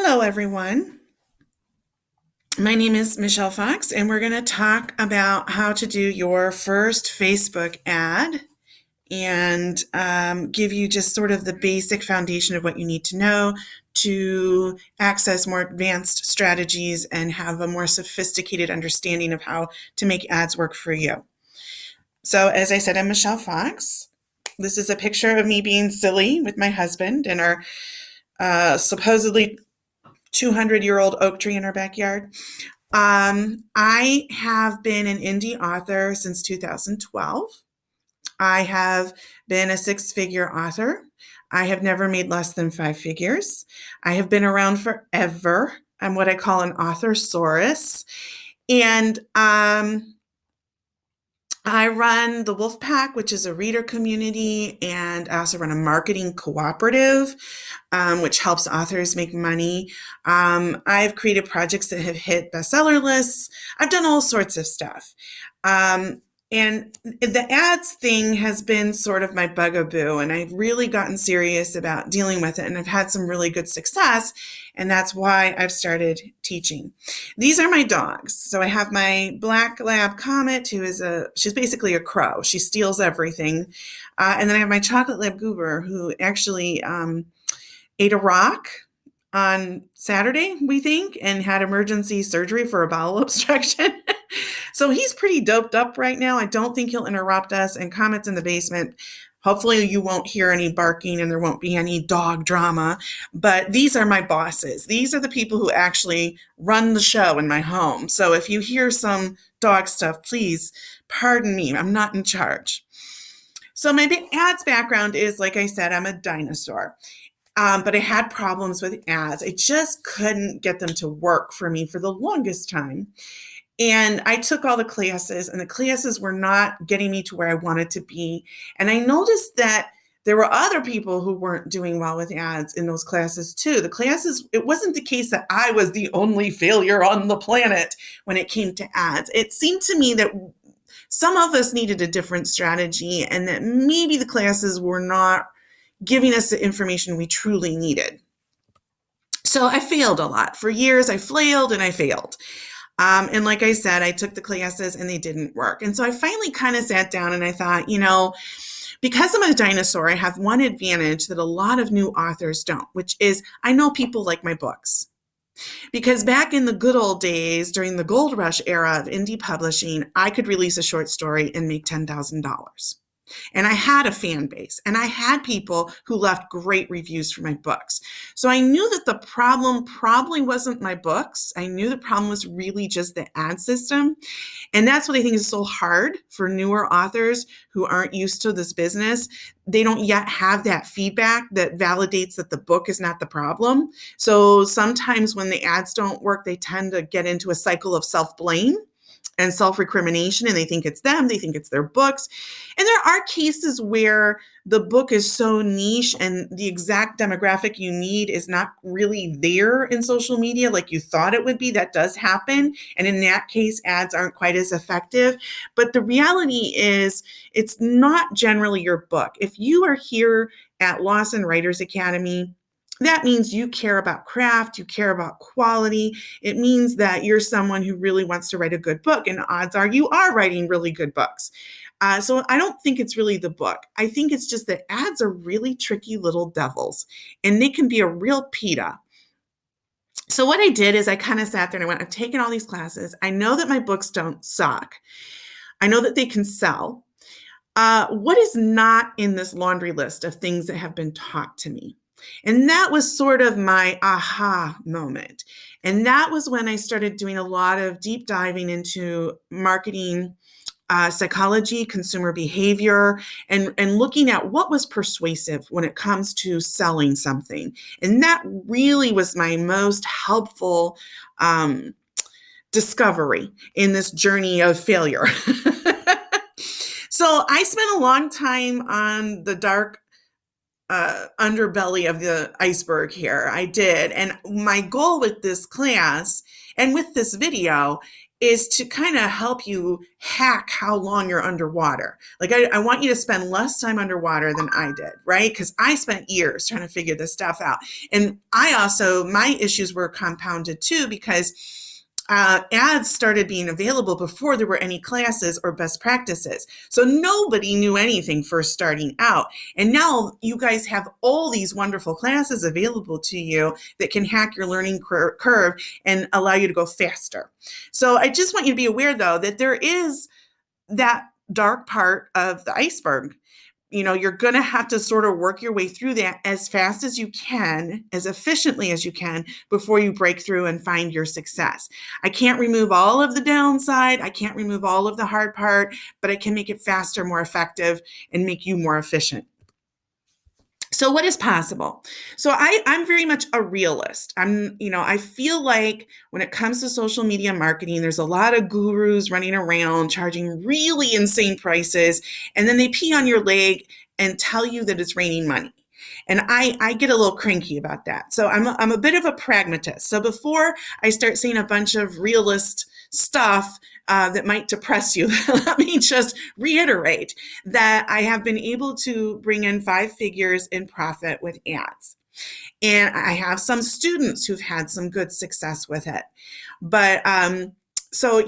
Hello, everyone. My name is Michelle Fox, and we're going to talk about how to do your first Facebook ad and give you just sort of the basic foundation of what you need to know to access more advanced strategies and have a more sophisticated understanding of how to make ads work for you. So, as I said, I'm Michelle Fox. This is a picture of me being silly with my husband and our supposedly 200-year-old oak tree in our backyard. I have been an indie author since 2012. I have been a six-figure author. I have never made less than five figures. I have been around forever. I'm what I call an authorsaurus. And I run the Wolf Pack, which is a reader community, and I also run a marketing cooperative, which helps authors make money. I've created projects that have hit bestseller lists. I've done all sorts of stuff. And the ads thing has been sort of my bugaboo, and I've really gotten serious about dealing with it, and I've had some really good success, and that's why I've started teaching. These are my dogs. So I have my black lab Comet, she's basically a crow. She steals everything. And then I have my chocolate lab Goober, who actually ate a rock on Saturday, we think, and had emergency surgery for a bowel obstruction. So he's pretty doped up right now. I don't think he'll interrupt us. And Comet's in the basement. Hopefully you won't hear any barking and there won't be any dog drama. But these are my bosses. These are the people who actually run the show in my home. So if you hear some dog stuff, please pardon me. I'm not in charge. So my ads background is, like I said, I'm a dinosaur. But I had problems with ads. I just couldn't get them to work for me for the longest time. And I took all the classes, and the classes were not getting me to where I wanted to be. And I noticed that there were other people who weren't doing well with ads in those classes too. The classes, it wasn't the case that I was the only failure on the planet when it came to ads. It seemed to me that some of us needed a different strategy, and that maybe the classes were not giving us the information we truly needed. So I failed a lot. For years, I flailed and I failed. And like I said, I took the classes and they didn't work. And so I finally kind of sat down and I thought, because I'm a dinosaur, I have one advantage that a lot of new authors don't, which is I know people like my books. Because back in the good old days, during the gold rush era of indie publishing, I could release a short story and make $10,000. And I had a fan base, and I had people who left great reviews for my books. So I knew that the problem probably wasn't my books. I knew the problem was really just the ad system. And that's what I think is so hard for newer authors who aren't used to this business. They don't yet have that feedback that validates that the book is not the problem. So sometimes when the ads don't work, they tend to get into a cycle of self-blame and self-recrimination, and they think it's them, they think it's their books. And there are cases where the book is so niche and the exact demographic you need is not really there in social media like you thought it would be. That does happen. And in that case, ads aren't quite as effective. But the reality is it's not generally your book. If you are here at Lawson Writers Academy, that means you care about craft, you care about quality. It means that you're someone who really wants to write a good book, and odds are you are writing really good books. So I don't think it's really the book. I think it's just that ads are really tricky little devils, and they can be a real PETA. So what I did is I kind of sat there and I went, I've taken all these classes. I know that my books don't suck. I know that they can sell. What is not in this laundry list of things that have been taught to me? And that was sort of my aha moment. And that was when I started doing a lot of deep diving into marketing, psychology, consumer behavior, and looking at what was persuasive when it comes to selling something. And that really was my most helpful discovery in this journey of failure. So I spent a long time on the dark underbelly of the iceberg here. I did. And my goal with this class and with this video is to kind of help you hack how long you're underwater. Like, I want you to spend less time underwater than I did, right? Because I spent years trying to figure this stuff out. And my issues were compounded too, because ads started being available before there were any classes or best practices. So nobody knew anything first starting out. And now you guys have all these wonderful classes available to you that can hack your learning curve and allow you to go faster. So I just want you to be aware, though, that there is that dark part of the iceberg. You're going to have to sort of work your way through that as fast as you can, as efficiently as you can, before you break through and find your success. I can't remove all of the downside. I can't remove all of the hard part, but I can make it faster, more effective, and make you more efficient. So what is possible? So I'm very much a realist. I feel like when it comes to social media marketing, there's a lot of gurus running around charging really insane prices, and then they pee on your leg and tell you that it's raining money. And I get a little cranky about that. So I'm a bit of a pragmatist. So before I start saying a bunch of realist stuff that might depress you, let me just reiterate that I have been able to bring in 5 figures in profit with ads. And I have some students who've had some good success with it. But so,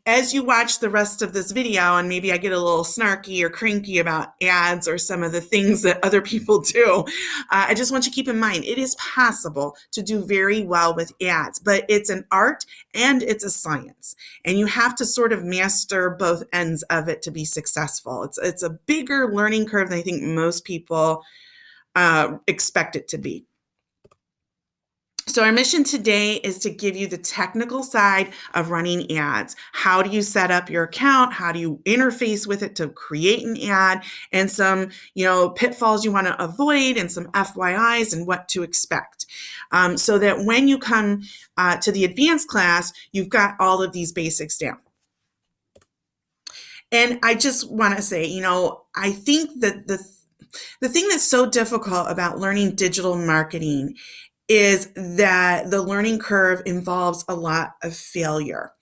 as you watch the rest of this video, and maybe I get a little snarky or cranky about ads or some of the things that other people do, I just want you to keep in mind, it is possible to do very well with ads, but it's an art and it's a science. And you have to sort of master both ends of it to be successful. It's a bigger learning curve than I think most people expect it to be. So our mission today is to give you the technical side of running ads. How do you set up your account? How do you interface with it to create an ad? And some, pitfalls you want to avoid, and some FYIs and what to expect. So that when you come to the advanced class, you've got all of these basics down. And I just want to say, I think that the thing that's so difficult about learning digital marketing is that the learning curve involves a lot of failure.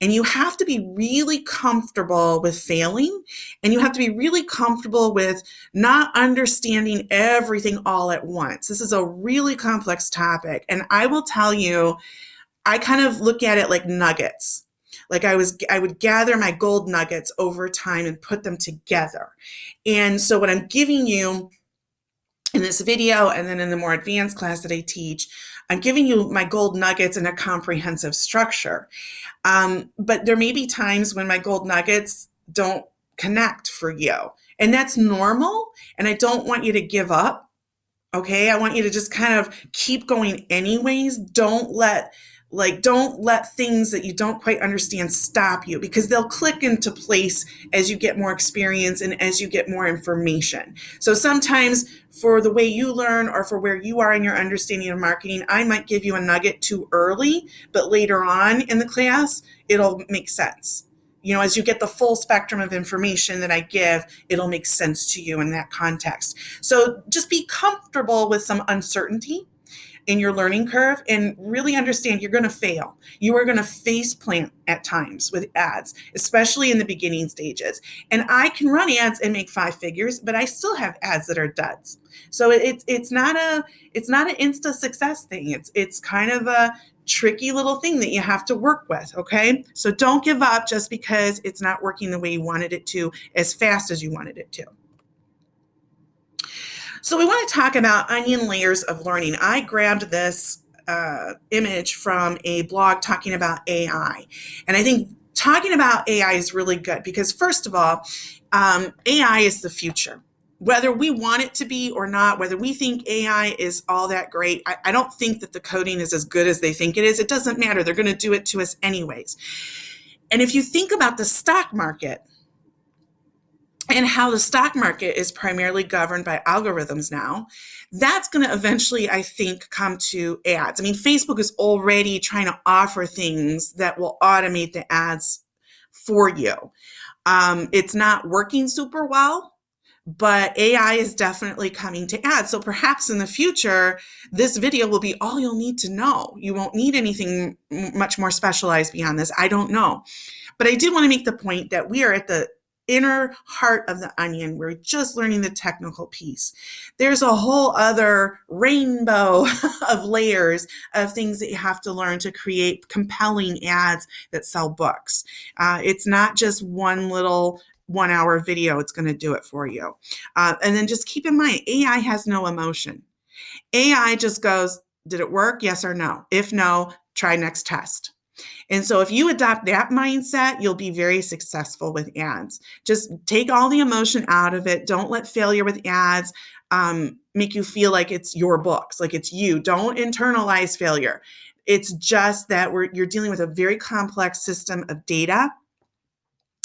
And you have to be really comfortable with failing, and you have to be really comfortable with not understanding everything all at once. This is a really complex topic. And I will tell you, I kind of look at it like nuggets. Like I would gather my gold nuggets over time and put them together. And so what I'm giving you in this video, and then in the more advanced class that I teach, I'm giving you my gold nuggets in a comprehensive structure. But there may be times when my gold nuggets don't connect for you. And that's normal. And I don't want you to give up. Okay. I want you to just kind of keep going anyways. Don't let things that you don't quite understand stop you, because they'll click into place as you get more experience and as you get more information. So sometimes for the way you learn or for where you are in your understanding of marketing, I might give you a nugget too early, but later on in the class, it'll make sense. As you get the full spectrum of information that I give, it'll make sense to you in that context. So just be comfortable with some uncertainty in your learning curve, and really understand you're going to fail. You are going to face plant at times with ads, especially in the beginning stages. And I can run ads and make 5 figures, but I still have ads that are duds. So it's not an insta success thing. It's kind of a tricky little thing that you have to work with. Okay. So don't give up just because it's not working the way you wanted it to, as fast as you wanted it to. So we want to talk about onion layers of learning. I grabbed this image from a blog talking about AI. And I think talking about AI is really good because, first of all, AI is the future. Whether we want it to be or not, whether we think AI is all that great, I don't think that the coding is as good as they think it is. It doesn't matter. They're going to do it to us anyways. And if you think about the stock market, and how the stock market is primarily governed by algorithms now, that's going to eventually, I think, come to ads. I mean, Facebook is already trying to offer things that will automate the ads for you. It's not working super well, but AI is definitely coming to ads. So perhaps in the future, this video will be all you'll need to know. You won't need anything much more specialized beyond this. I don't know. But I do want to make the point that we are at the inner heart of the onion. We're just learning the technical piece. There's a whole other rainbow of layers of things that you have to learn to create compelling ads that sell books. It's not just one little 1 hour video, it's going to do it for you. And then just keep in mind, AI has no emotion. AI just goes, did it work? Yes or no? If no, try next test. And so if you adopt that mindset, you'll be very successful with ads. Just take all the emotion out of it. Don't let failure with ads make you feel like it's your books, like it's you. Don't internalize failure. It's just that you're dealing with a very complex system of data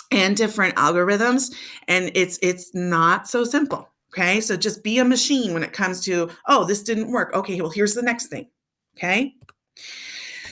and different algorithms, and it's not so simple. Okay, so just be a machine when it comes to, oh, this didn't work. Okay, well, here's the next thing. Okay.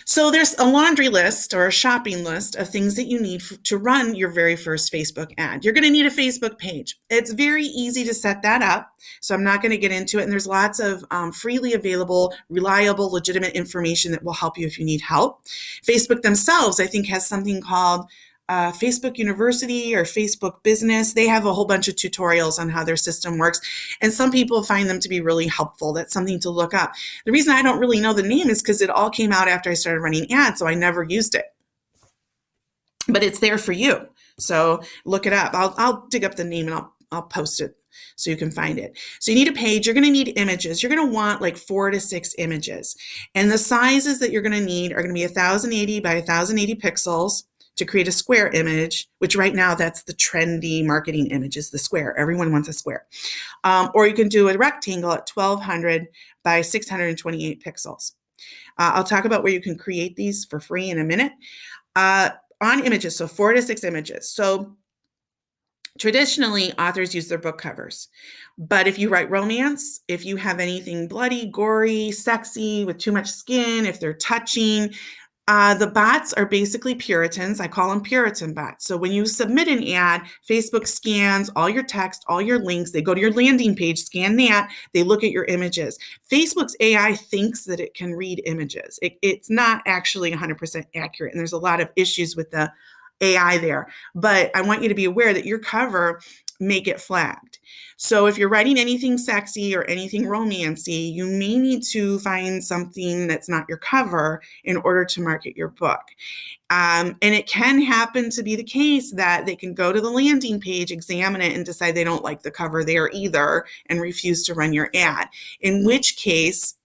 So there's a laundry list or a shopping list of things that you need to run your very first Facebook ad. You're going to need a Facebook page. It's very easy to set that up, so I'm not going to get into it. And there's lots of freely available, reliable, legitimate information that will help you if you need help. Facebook themselves, I think, has something called Facebook University or Facebook Business. They have a whole bunch of tutorials on how their system works, and some people find them to be really helpful. That's something to look up. The reason I don't really know the name is because it all came out after I started running ads, so I never used it. But it's there for you, so look it up. I'll dig up the name and I'll post it so you can find it. So you need a page. You're going to need images. You're going to want like 4 to 6 images, and the sizes that you're going to need are going to be 1080 by 1080 pixels to create a square image, which right now that's the trendy marketing image, is the square. Everyone wants a square. Or you can do a rectangle at 1200 by 628 pixels. I'll talk about where you can create these for free in a minute. On images, so 4 to 6 images. So traditionally, authors use their book covers. But if you write romance, if you have anything bloody, gory, sexy, with too much skin, if they're touching, the bots are basically Puritans. I call them Puritan bots. So when you submit an ad, Facebook scans all your text, all your links. They go to your landing page, scan that. They look at your images. Facebook's AI thinks that it can read images. It's not actually 100% accurate. And there's a lot of issues with the AI there. But I want you to be aware that your cover may get flagged. So if you're writing anything sexy or anything romancy, you may need to find something that's not your cover in order to market your book. And it can happen to be the case that they can go to the landing page, examine it, and decide they don't like the cover there either and refuse to run your ad, in which case,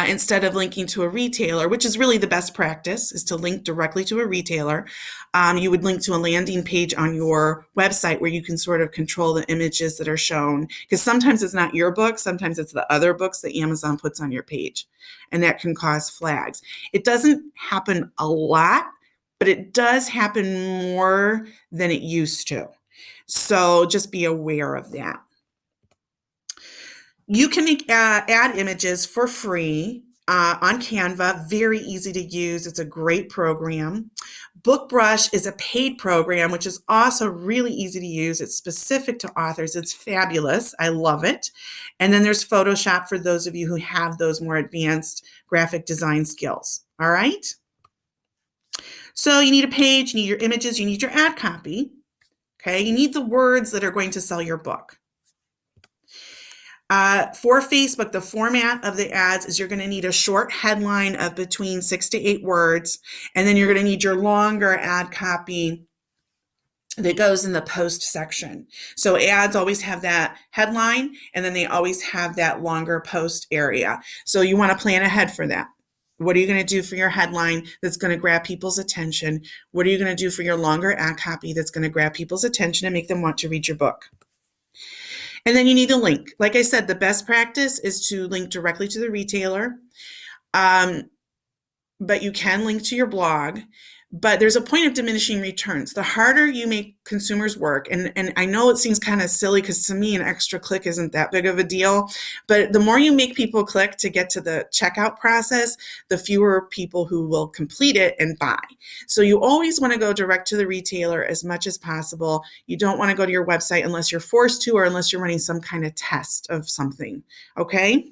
instead of linking to a retailer, which is really the best practice, is to link directly to a retailer, you would link to a landing page on your website where you can sort of control the images that are shown. Because sometimes it's not your book, sometimes it's the other books that Amazon puts on your page, and that can cause flags. It doesn't happen a lot, but it does happen more than it used to. So just be aware of that. You can make ad images for free on Canva. Very easy to use. It's a great program. BookBrush is a paid program, which is also really easy to use. It's specific to authors. It's fabulous. I love it. And then there's Photoshop for those of you who have those more advanced graphic design skills. All right. So you need a page, you need your images, you need your ad copy. Okay. You need the words that are going to sell your book. For Facebook, the format of the ads is you're going to need a short headline of between 6 to 8 words, and then you're going to need your longer ad copy that goes in the post section. So ads always have that headline, and then they always have that longer post area. So you want to plan ahead for that. What are you going to do for your headline that's going to grab people's attention? What are you going to do for your longer ad copy that's going to grab people's attention and make them want to read your book? And then you need a link. Like I said, the best practice is to link directly to the retailer, but you can link to your blog. but there's a point of diminishing returns. The harder you make consumers work, and I know it seems kind of silly because to me an extra click isn't that big of a deal, but the more you make people click to get to the checkout process, the fewer people who will complete it and buy. So you always want to go direct to the retailer as much as possible. You don't want to go to your website unless you're forced to or unless you're running some kind of test of something, okay?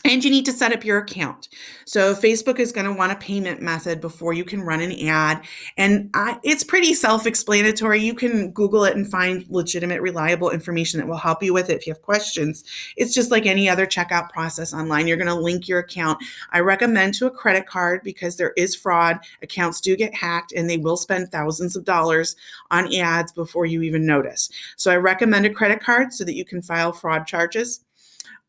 And you need to set up your account. So Facebook is going to want a payment method before you can run an ad. And it's pretty self-explanatory. You can Google it and find legitimate, reliable information that will help you with it if you have questions. It's just like any other checkout process online. You're going to link your account. I recommend to a credit card because there is fraud. Accounts do get hacked and they will spend thousands of dollars on ads before you even notice. So I recommend a credit card so that you can file fraud charges.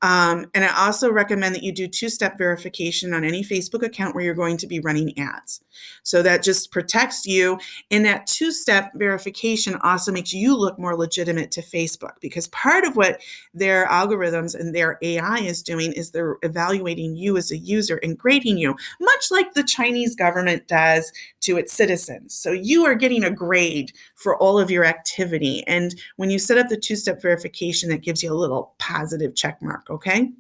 And I also recommend that you do two-step verification on any Facebook account where you're going to be running ads. So that just protects you. And that two-step verification also makes you look more legitimate to Facebook, because part of what their algorithms and their AI is doing is they're evaluating you as a user and grading you, much like the Chinese government does to its citizens. So you are getting a grade for all of your activity. And when you set up the two-step verification, that gives you a little positive check mark, okay?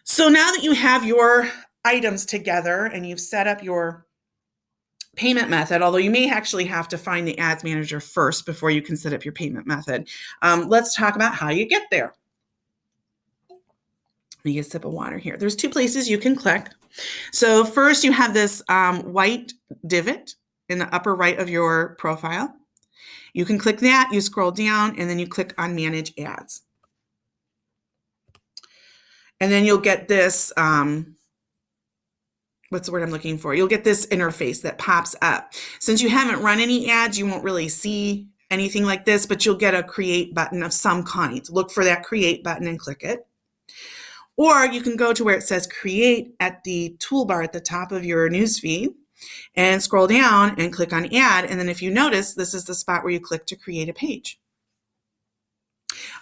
So now that you have your items together and you've set up your payment method, although you may actually have to find the ads manager first before you can set up your payment method, let's talk about how you get there. Let me get a sip of water here. There's two places you can click. So first you have this white divot in the upper right of your profile. You can click that, you scroll down, and then you click on Manage Ads. And then you'll get this, what's the word I'm looking for? You'll get this interface that pops up. Since you haven't run any ads, you won't really see anything like this, but you'll get a create button of some kind. Look for that create button and click it. Or you can go to where it says create at the toolbar at the top of your newsfeed and scroll down and click on add. And then if you notice, this is the spot where you click to create a page.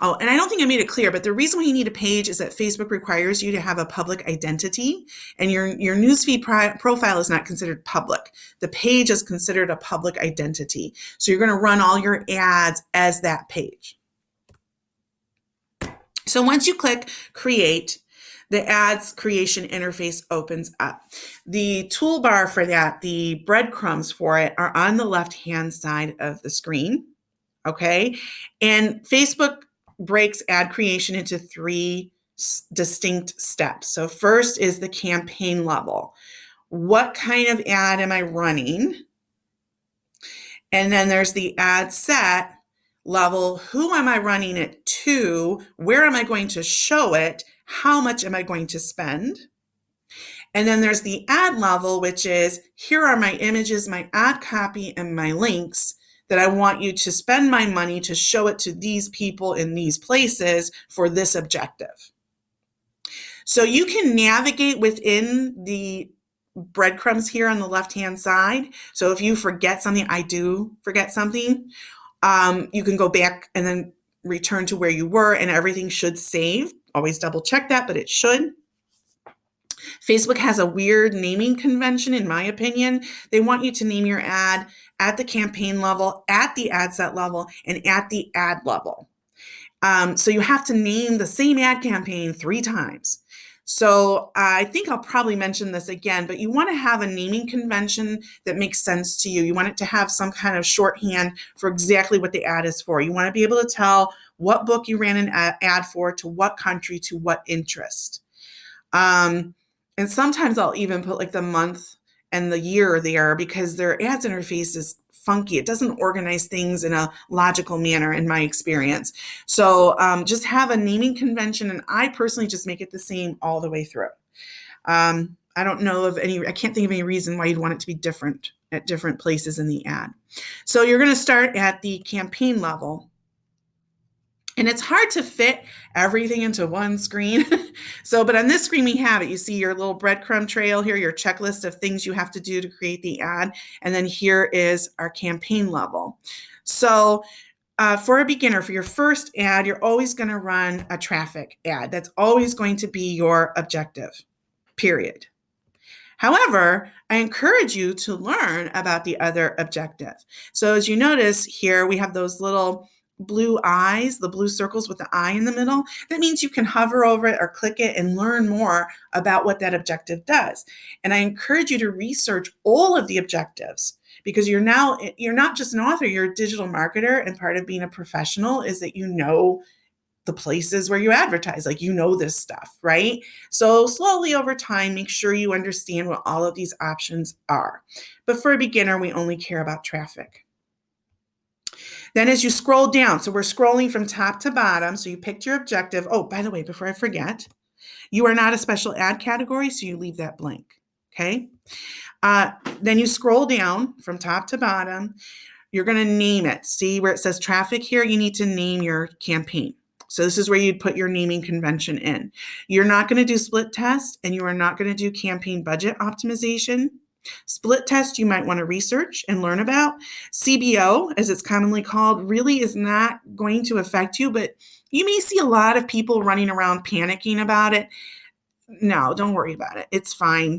Oh, and I don't think I made it clear, but the reason why you need a page is that Facebook requires you to have a public identity, and your newsfeed profile is not considered public. The page is considered a public identity. So you're going to run all your ads as that page. So once you click create, the ads creation interface opens up. The toolbar for that, the breadcrumbs for it, are on the left-hand side of the screen, okay? And Facebook breaks ad creation into three distinct steps. So first is the campaign level. What kind of ad am I running? And then there's the ad set level. Who am I running it to? Where am I going to show it? How much am I going to spend? And then there's the ad level, which is here are my images, my ad copy, and my links that I want you to spend my money to show it to these people in these places for this objective. So you can navigate within the breadcrumbs here on the left-hand side. So if you forget something, I do forget something, you can go back and then return to where you were and everything should save. Always double check that, but it should. Facebook has a weird naming convention, in my opinion. They want you to name your ad at the campaign level, at the ad set level, and at the ad level. So you have to name the same ad campaign 3 times. So I think I'll probably mention this again, but you want to have a naming convention that makes sense to you. You want it to have some kind of shorthand for exactly what the ad is for. You want to be able to tell what book you ran an ad for, to what country, to what interest. And sometimes I'll even put like the month and the year there because their ads interface is funky. It doesn't organize things in a logical manner in my experience. So just have a naming convention, and I personally just make it the same all the way through. I don't know of any, I can't think of any reason why you'd want it to be different at different places in the ad. So you're going to start at the campaign level. And it's hard to fit everything into one screen. But on this screen, we have it. You see your little breadcrumb trail here, your checklist of things you have to do to create the ad. And then here is our campaign level. So for a beginner, for your first ad, you're always going to run a traffic ad. That's always going to be your objective, period. However, I encourage you to learn about the other objective. So as you notice here, we have those little blue eyes, the blue circles with the eye in the middle. That means you can hover over it or click it and learn more about what that objective does. And I encourage you to research all of the objectives, because you're not just an author, you're a digital marketer, and part of being a professional is that you know the places where you advertise, like you know this stuff, right? So slowly over time, make sure you understand what all of these options are. But for a beginner, we only care about traffic. Then as you scroll down, so we're scrolling from top to bottom, so you picked your objective. Oh, by the way, before I forget, you are not a special ad category, so you leave that blank, okay? Then you scroll down from top to bottom. You're going to name it. See where it says traffic here? You need to name your campaign. So this is where you'd put your naming convention in. You're not going to do split test, and you are not going to do campaign budget optimization. Split test you might want to research and learn about. CBO, as it's commonly called, really is not going to affect you, but you may see a lot of people running around panicking about it. No, don't worry about it. It's fine.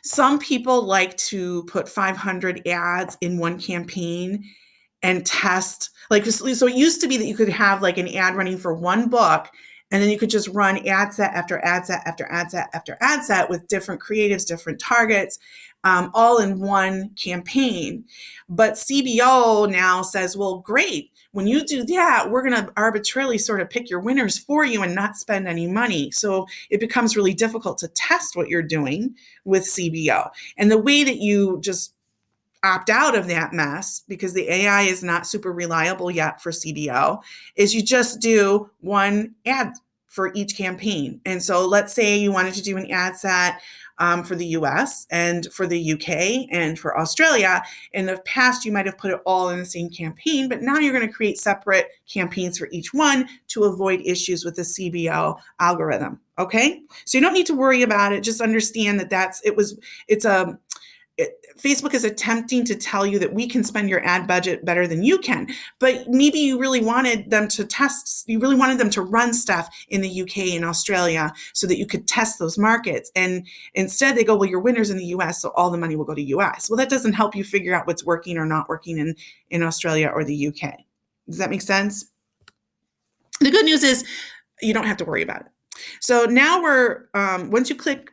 Some people like to put 500 ads in one campaign and test. Like, so it used to be that you could have like an ad running for one book, and then you could just run ad set after ad set after ad set after ad set with different creatives, different targets, all in one campaign. But CBO now says, well, great. When you do that, we're going to arbitrarily sort of pick your winners for you and not spend any money. So it becomes really difficult to test what you're doing with CBO. And the way that you just opt out of that mess, because the AI is not super reliable yet for CBO, is you just do one ad for each campaign. And so let's say you wanted to do an ad set for the US and for the UK and for Australia. In the past, you might have put it all in the same campaign, but now you're going to create separate campaigns for each one to avoid issues with the CBO algorithm. Okay, so you don't need to worry about it. Just understand that Facebook is attempting to tell you that we can spend your ad budget better than you can, but maybe you really wanted them to run stuff in the UK and Australia so that you could test those markets. And instead they go, well, your winner's in the US, so all the money will go to US. Well, that doesn't help you figure out what's working or not working in Australia or the UK. Does that make sense? The good news is you don't have to worry about it. So now once you click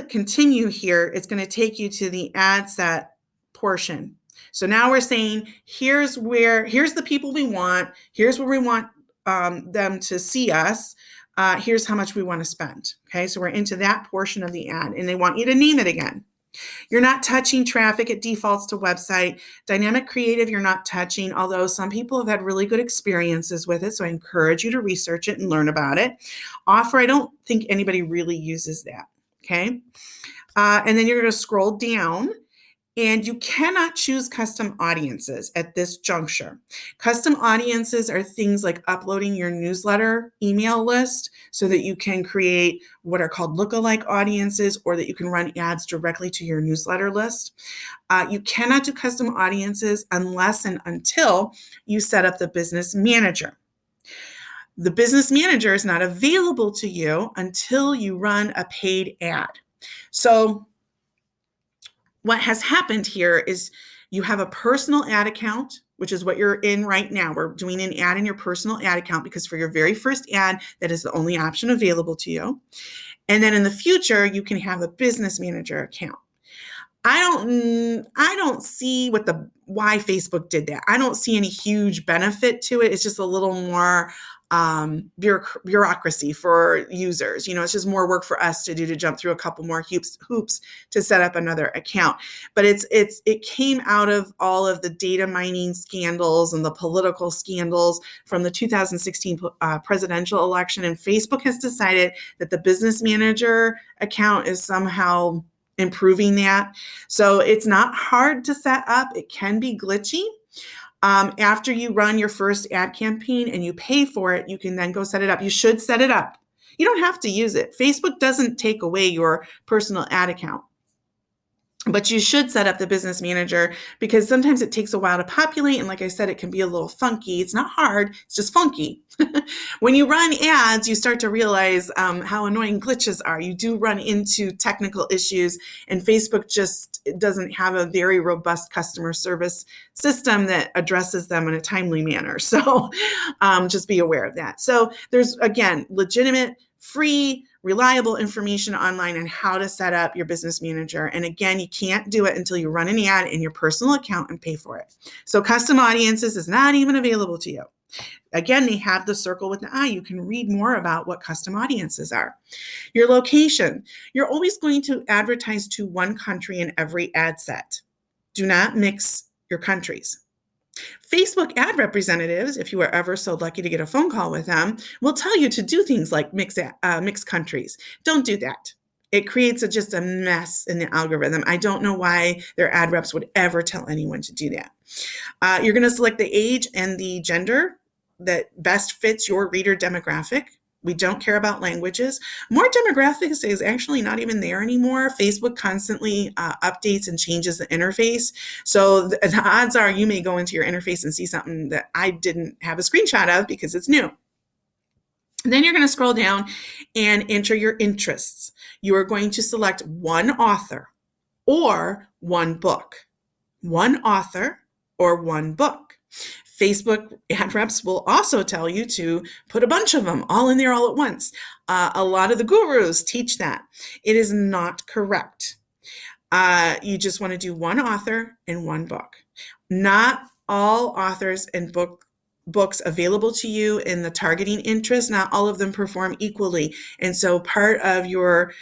continue here, it's going to take you to the ad set portion. So now we're saying, here's the people we want. Here's where we want them to see us. Here's how much we want to spend. Okay, so we're into that portion of the ad, and they want you to name it again. You're not touching traffic. It defaults to website. Dynamic creative, you're not touching, although some people have had really good experiences with it. So I encourage you to research it and learn about it. Offer, I don't think anybody really uses that. Okay. And then you're going to scroll down, and you cannot choose custom audiences at this juncture. Custom audiences are things like uploading your newsletter email list so that you can create what are called lookalike audiences, or that you can run ads directly to your newsletter list. You cannot do custom audiences unless and until you set up the business manager. The business manager is not available to you until you run a paid ad. So what has happened here is you have a personal ad account, which is what you're in right now. We're doing an ad in your personal ad account because for your very first ad, that is the only option available to you. And then in the future, you can have a business manager account. I don't see why Facebook did that. I don't see any huge benefit to it. It's just a little more bureaucracy for users. It's just more work for us to do, to jump through a couple more hoops to set up another account. But it came out of all of the data mining scandals and the political scandals from the 2016 presidential election. And Facebook has decided that the business manager account is somehow improving that. So it's not hard to set up. It can be glitchy. After you run your first ad campaign and you pay for it, you can then go set it up. You should set it up. You don't have to use it. Facebook doesn't take away your personal ad account. But you should set up the business manager because sometimes it takes a while to populate. And like I said, it can be a little funky. It's not hard, it's just funky. When you run ads, you start to realize how annoying glitches are. You do run into technical issues, and Facebook just doesn't have a very robust customer service system that addresses them in a timely manner. So just be aware of that. So there's, again, legitimate, free, reliable information online on how to set up your business manager. And again, you can't do it until you run an ad in your personal account and pay for it. So custom audiences is not even available to you. Again, they have the circle with the eye. You can read more about what custom audiences are. Your location. You're always going to advertise to one country in every ad set. Do not mix your countries. Facebook ad representatives, if you are ever so lucky to get a phone call with them, will tell you to do things like mix countries. Don't do that. It creates just a mess in the algorithm. I don't know why their ad reps would ever tell anyone to do that. You're going to select the age and the gender that best fits your reader demographic. We don't care about languages. More demographics is actually not even there anymore. Facebook constantly updates and changes the interface. So the odds are you may go into your interface and see something that I didn't have a screenshot of because it's new. And then you're going to scroll down and enter your interests. You are going to select one author or one book. One author or one book. Facebook ad reps will also tell you to put a bunch of them all in there all at once. A lot of the gurus teach that. It is not correct. You just want to do one author and one book. Not all authors and books available to you in the targeting interest, not all of them perform equally. And so part of your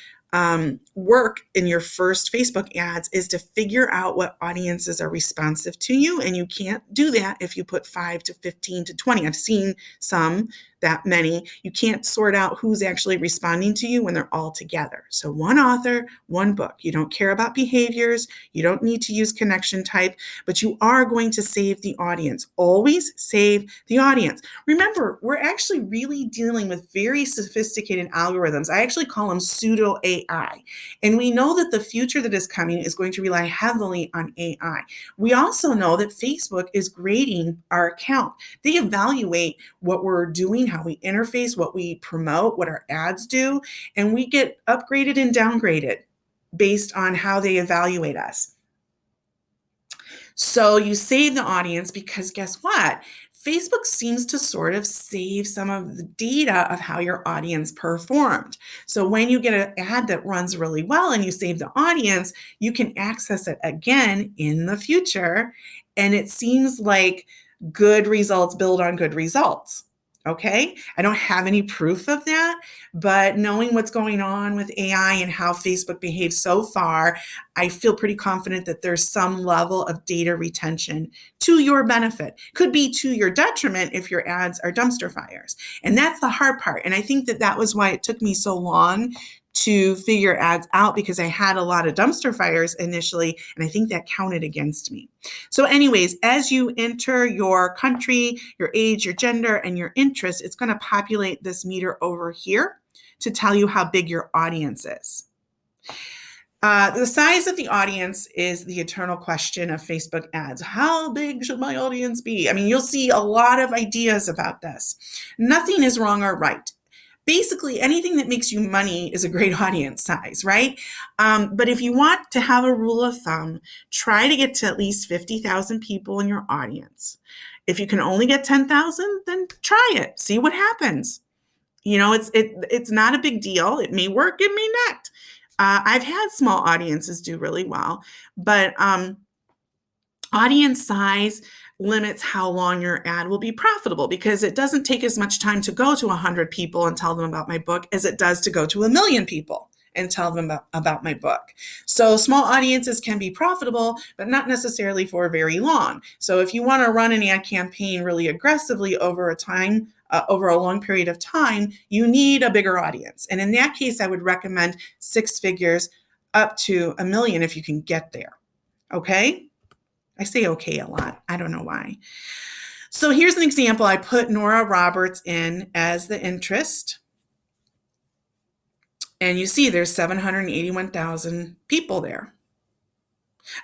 work in your first Facebook ads is to figure out what audiences are responsive to you. And you can't do that if you put 5 to 15 to 20. I've seen some that many. You can't sort out who's actually responding to you when they're all together. So one author, one book. You don't care about behaviors. You don't need to use connection type, but you are going to save the audience. Always save the audience. Remember, we're actually really dealing with very sophisticated algorithms. I actually call them pseudo AI. And we know that the future that is coming is going to rely heavily on AI. We also know that Facebook is grading our account. They evaluate what we're doing, how we interface, what we promote, what our ads do, and we get upgraded and downgraded based on how they evaluate us. So you save the audience because guess what? Facebook seems to sort of save some of the data of how your audience performed. So when you get an ad that runs really well and you save the audience, you can access it again in the future. And it seems like good results build on good results. Okay, I don't have any proof of that, but knowing what's going on with AI and how Facebook behaves so far, I feel pretty confident that there's some level of data retention to your benefit. Could be to your detriment if your ads are dumpster fires. And that's the hard part. And I think that that was why it took me so long to figure ads out, because I had a lot of dumpster fires initially, and I think that counted against me. So anyways, as you enter your country, your age, your gender, and your interest, it's going to populate this meter over here to tell you how big your audience is. The size of the audience is the eternal question of Facebook ads. How big should my audience be? I mean, you'll see a lot of ideas about this. Nothing is wrong or right. Basically, anything that makes you money is a great audience size, right? But if you want to have a rule of thumb, try to get to at least 50,000 people in your audience. If you can only get 10,000, then try it. See what happens. You know, it's not a big deal. It may work, it may not. I've had small audiences do really well, but audience size limits how long your ad will be profitable, because it doesn't take as much time to go to 100 people and tell them about my book as it does to go to 1 million people and tell them about my book. So small audiences can be profitable, but not necessarily for very long. So if you want to run an ad campaign really aggressively over a long period of time, you need a bigger audience. And in that case, I would recommend 6 figures up to 1 million if you can get there. Okay? I say okay a lot. I don't know why. So here's an example. I put Nora Roberts in as the interest. And you see there's 781,000 people there.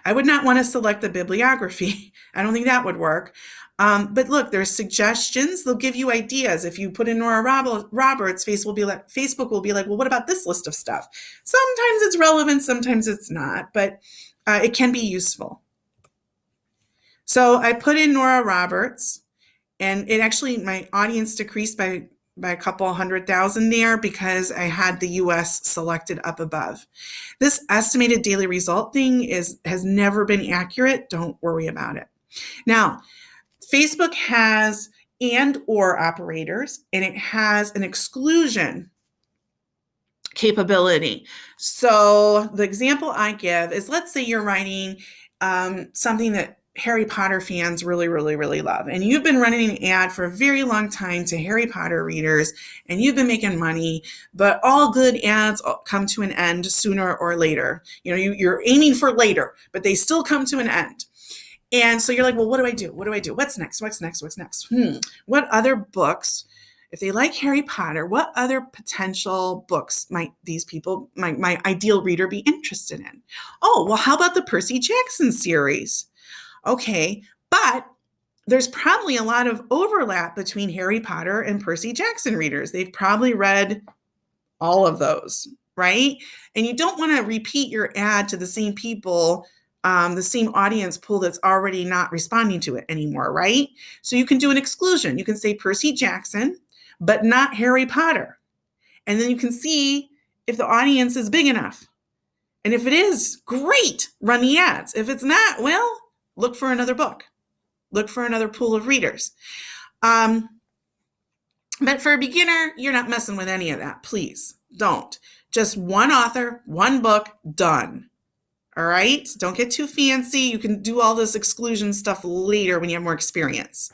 I would not want to select the bibliography. I don't think that would work. But look, there's suggestions. They'll give you ideas. If you put in Nora Roberts, Facebook will be like, well, what about this list of stuff? Sometimes it's relevant, sometimes it's not, but it can be useful. So I put in Nora Roberts, and it actually, my audience decreased by a couple 100,000 there because I had the US selected up above. This estimated daily result thing has never been accurate. Don't worry about it. Now, Facebook has and or operators, and it has an exclusion capability. So the example I give is, let's say you're writing something that Harry Potter fans really, really, really love. And you've been running an ad for a very long time to Harry Potter readers, and you've been making money, but all good ads come to an end sooner or later. You know, you're aiming for later, but they still come to an end. And so you're like, well, what do I do? What do I do? What's next? What's next? What's next? What other books, if they like Harry Potter, what other potential books might these people, my ideal reader, be interested in? Oh, well, how about the Percy Jackson series? Okay, but there's probably a lot of overlap between Harry Potter and Percy Jackson readers. They've probably read all of those, right? And you don't want to repeat your ad to the same people, the same audience pool that's already not responding to it anymore, right? So you can do an exclusion. You can say Percy Jackson, but not Harry Potter. And then you can see if the audience is big enough. And if it is, great, run the ads. If it's not, well, look for another book. Look for another pool of readers. But for a beginner, you're not messing with any of that. Please don't. Just one author, one book, done. All right? Don't get too fancy. You can do all this exclusion stuff later when you have more experience.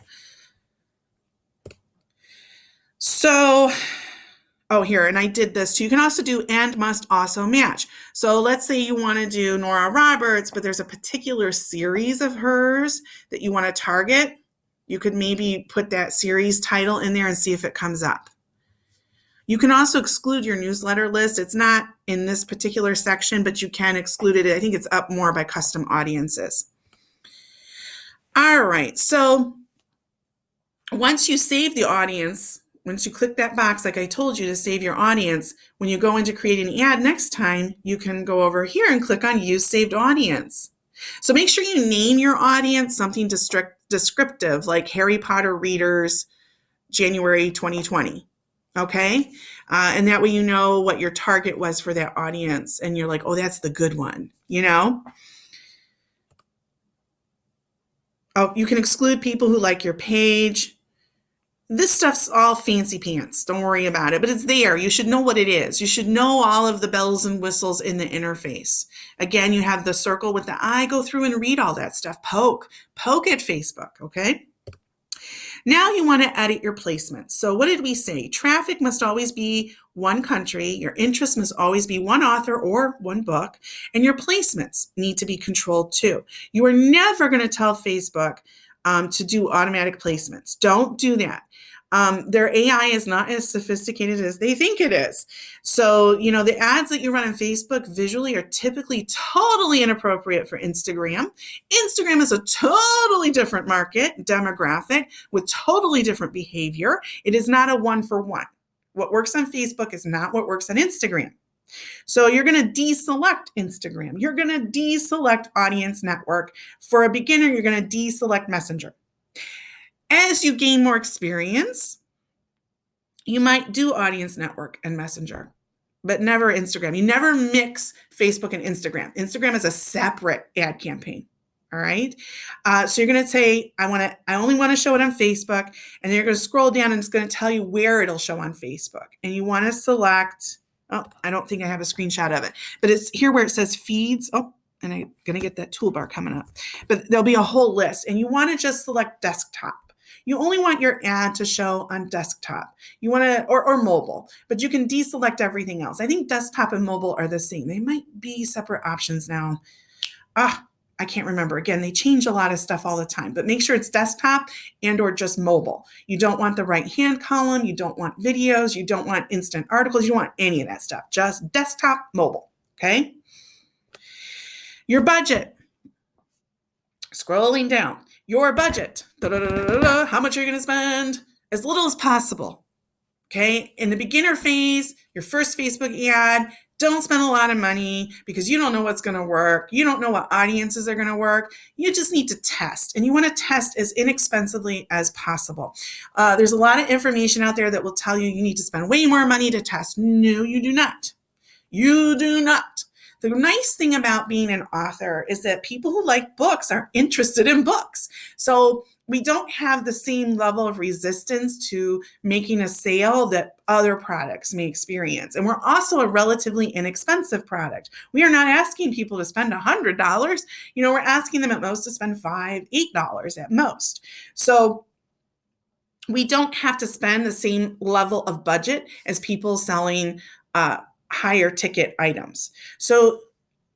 So, here, and I did this too. You can also do and must also match. So let's say you want to do Nora Roberts, but there's a particular series of hers that you want to target. You could maybe put that series title in there and see if it comes up. You can also exclude your newsletter list. It's not in this particular section, but you can exclude it. I think it's up more by custom audiences. All right, so once you save the audience, once you click that box, like I told you, to save your audience, when you go into creating an ad next time, you can go over here and click on Use Saved Audience. So make sure you name your audience something descriptive, like Harry Potter readers, January 2020. Okay? And that way you know what your target was for that audience, and you're like, oh, that's the good one, you know? Oh, you can exclude people who like your page. This stuff's all fancy pants. Don't worry about it, but it's there. You should know what it is. You should know all of the bells and whistles in the interface. Again, you have the circle with the eye. Go through and read all that stuff. Poke at Facebook, okay? Now you want to edit your placements. So what did we say? Traffic must always be one country. Your interest must always be one author or one book. And your placements need to be controlled too. You are never going to tell Facebook to do automatic placements. Don't do that. Their AI is not as sophisticated as they think it is. So, you know, the ads that you run on Facebook visually are typically totally inappropriate for Instagram. Instagram is a totally different market demographic with totally different behavior. It is not a one-for-one. What works on Facebook is not what works on Instagram. So you're going to deselect Instagram. You're going to deselect Audience Network. For a beginner, you're going to deselect Messenger. As you gain more experience, you might do Audience Network and Messenger, but never Instagram. You never mix Facebook and Instagram. Instagram is a separate ad campaign. All right. So you're going to say, I only want to show it on Facebook. And then you're going to scroll down and it's going to tell you where it'll show on Facebook. And you want to select, I don't think I have a screenshot of it, but it's here where it says feeds. And I'm going to get that toolbar coming up, but there'll be a whole list. And you want to just select desktop. You only want your ad to show on desktop. You want to, or mobile, but you can deselect everything else. I think desktop and mobile are the same. They might be separate options now. I can't remember. Again, they change a lot of stuff all the time, but make sure it's desktop and or just mobile. You don't want the right-hand column. You don't want videos. You don't want instant articles. You don't want any of that stuff. Just desktop, mobile, okay? Your budget. Scrolling down, your budget, how much are you going to spend? As little as possible. Okay. In the beginner phase, your first Facebook ad, don't spend a lot of money because you don't know what's going to work. You don't know what audiences are going to work. You just need to test, and you want to test as inexpensively as possible. There's a lot of information out there that will tell you need to spend way more money to test. No, you do not. You do not. The nice thing about being an author is that people who like books are interested in books. So we don't have the same level of resistance to making a sale that other products may experience. And we're also a relatively inexpensive product. We are not asking people to spend $100. We're asking them at most to spend $5, $8 at most. So we don't have to spend the same level of budget as people selling higher ticket items. So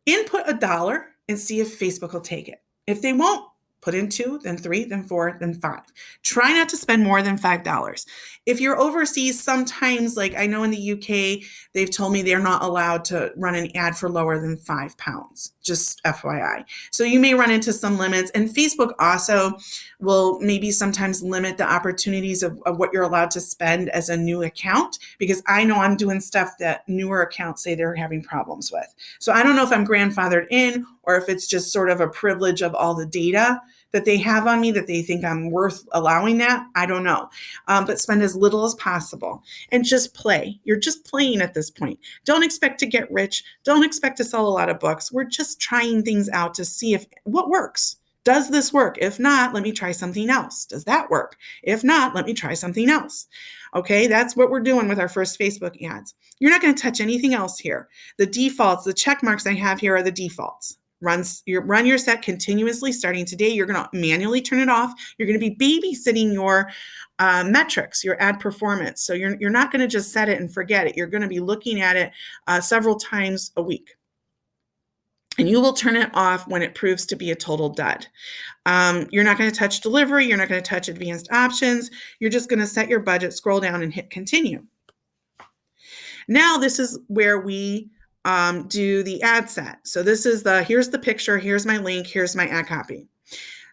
input $1 and see if Facebook will take it. If they won't, put in 2, then 3, then 4, then 5. Try not to spend more than $5. If you're overseas, sometimes, like I know in the UK, they've told me they're not allowed to run an ad for lower than £5, just FYI. So you may run into some limits. And Facebook also will maybe sometimes limit the opportunities of what you're allowed to spend as a new account, because I know I'm doing stuff that newer accounts say they're having problems with. So I don't know if I'm grandfathered in or if it's just sort of a privilege of all the data that they have on me that they think I'm worth allowing that. I don't know. But spend as little as possible and just play. You're just playing at this point. Don't expect to get rich. Don't expect to sell a lot of books. We're just trying things out to see if what works. Does this work? If not, let me try something else. Does that work? If not, let me try something else. Okay, that's what we're doing with our first Facebook ads. You're not going to touch anything else here. The defaults, the check marks I have here are the defaults. Run your set continuously starting today. You're going to manually turn it off. You're going to be babysitting your metrics, your ad performance. So you're not going to just set it and forget it. You're going to be looking at it several times a week. And you will turn it off when it proves to be a total dud. You're not going to touch delivery. You're not going to touch advanced options. You're just going to set your budget, scroll down, and hit continue. Now this is where we do the ad set. So this is here's the picture, here's my link, here's my ad copy.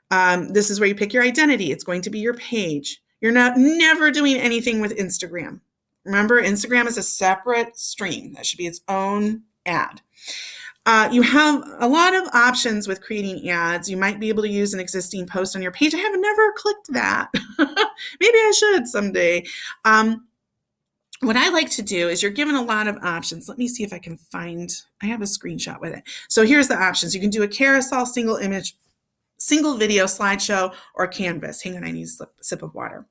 This is where you pick your identity. It's going to be your page. You're never doing anything with Instagram. Remember, Instagram is a separate stream. That should be its own ad. You have a lot of options with creating ads. You might be able to use an existing post on your page. I have never clicked that. Maybe I should someday. What I like to do is you're given a lot of options. Let me see if I can I have a screenshot with it. So here's the options. You can do a carousel, single image, single video, slideshow, or canvas. Hang on, I need a sip of water.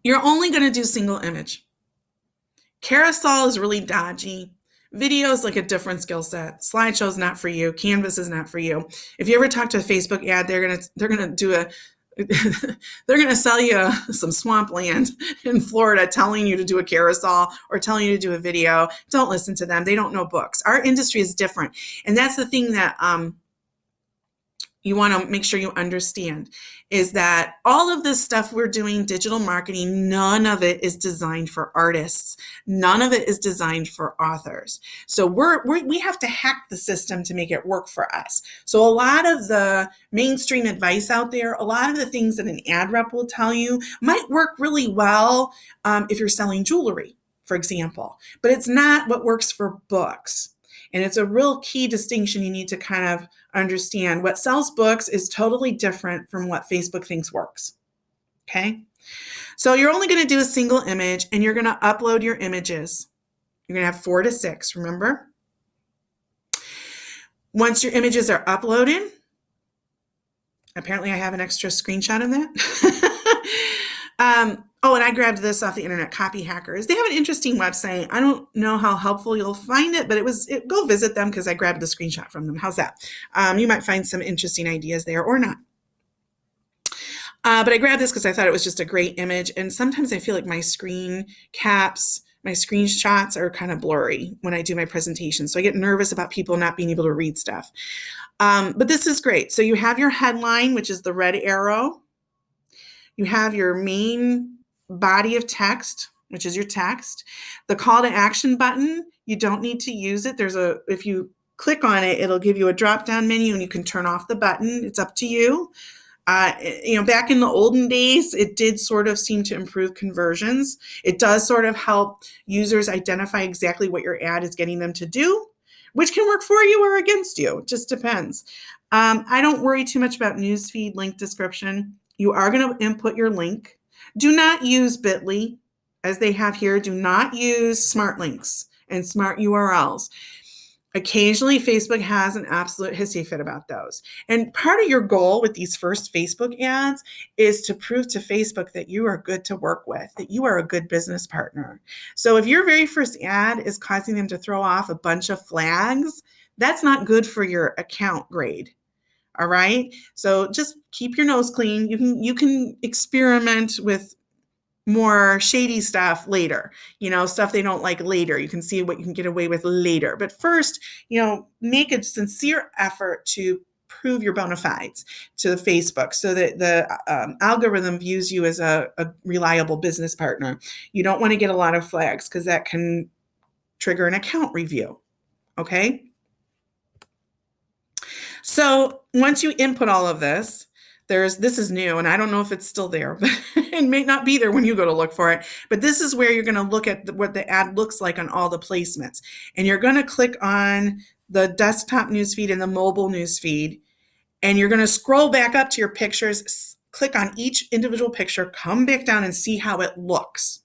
You're only going to do single image. Carousel is really dodgy. Video is like a different skill set. Slideshow is not for you. Canvas is not for you. If you ever talk to a Facebook ad, they're gonna do they're going to sell you some swampland in Florida telling you to do a carousel or telling you to do a video. Don't listen to them. They don't know books. Our industry is different. And that's the thing that you want to make sure you understand is that all of this stuff we're doing, digital marketing, none of it is designed for artists. None of it is designed for authors. So we have to hack the system to make it work for us. So a lot of the mainstream advice out there, a lot of the things that an ad rep will tell you might work really well if you're selling jewelry, for example, but it's not what works for books. And it's a real key distinction you need to kind of understand. What sells books is totally different from what Facebook thinks works. Okay? So you're only going to do a single image and you're going to upload your images. You're going to have 4 to 6, remember? Once your images are uploaded, apparently I have an extra screenshot of that. And I grabbed this off the internet, Copy Hackers. They have an interesting website. I don't know how helpful you'll find it, but go visit them because I grabbed the screenshot from them. How's that? You might find some interesting ideas there or not. But I grabbed this because I thought it was just a great image. And sometimes I feel like my screen caps, my screenshots are kind of blurry when I do my presentation. So I get nervous about people not being able to read stuff. But this is great. So you have your headline, which is the red arrow. You have your main body of text, which is your text. The call to action button, you don't need to use it. If you click on it, it'll give you a drop-down menu and you can turn off the button. It's up to you. Back in the olden days, it did sort of seem to improve conversions. It does sort of help users identify exactly what your ad is getting them to do, which can work for you or against you. It just depends. I don't worry too much about newsfeed link description. You are going to input your link. Do not use Bitly, as they have here. Do not use smart links and smart URLs. Occasionally, Facebook has an absolute hissy fit about those. And part of your goal with these first Facebook ads is to prove to Facebook that you are good to work with, that you are a good business partner. So if your very first ad is causing them to throw off a bunch of flags, that's not good for your account grade. All right. So just keep your nose clean. You can experiment with more shady stuff later, stuff they don't like later. You can see what you can get away with later. But first, make a sincere effort to prove your bona fides to Facebook so that the algorithm views you as a reliable business partner. You don't want to get a lot of flags because that can trigger an account review. Okay. So once you input all of this, this is new, and I don't know if it's still there, but it may not be there when you go to look for it. But this is where you're going to look at what the ad looks like on all the placements. And you're going to click on the desktop newsfeed and the mobile newsfeed, and you're going to scroll back up to your pictures, click on each individual picture, come back down and see how it looks.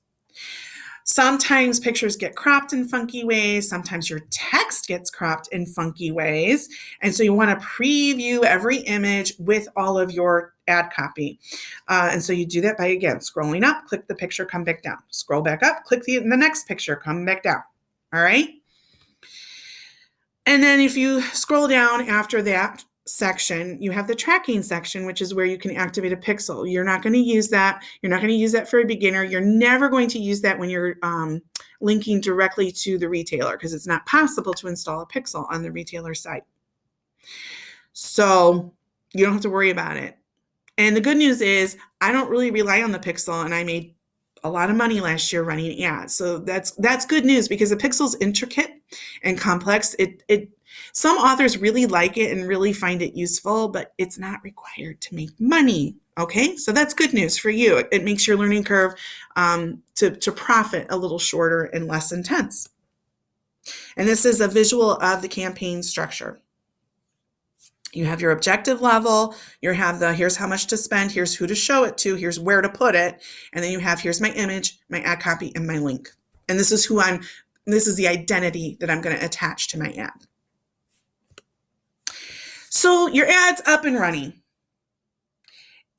Sometimes pictures get cropped in funky ways. Sometimes your text gets cropped in funky ways. And so you want to preview every image with all of your ad copy. And so you do that by, again, scrolling up, click the picture, come back down. Scroll back up, click the next picture, come back down. All right. And then if you scroll down after that section, you have the tracking section, which is where you can activate a pixel. You're not going to use that. You're not going to use that for a beginner. You're never going to use that when you're linking directly to the retailer because it's not possible to install a pixel on the retailer site. So you don't have to worry about it. And the good news is I don't really rely on the pixel, and I made a lot of money last year running ads. So that's good news because the pixel's intricate and complex. Some authors really like it and really find it useful, but it's not required to make money. Okay, so that's good news for you. It makes your learning curve to profit a little shorter and less intense. And this is a visual of the campaign structure. You have your objective level, you have here's how much to spend, here's who to show it to, here's where to put it, and then you have here's my image, my ad copy, and my link. And this is this is the identity that I'm going to attach to my ad. So your ad's up and running.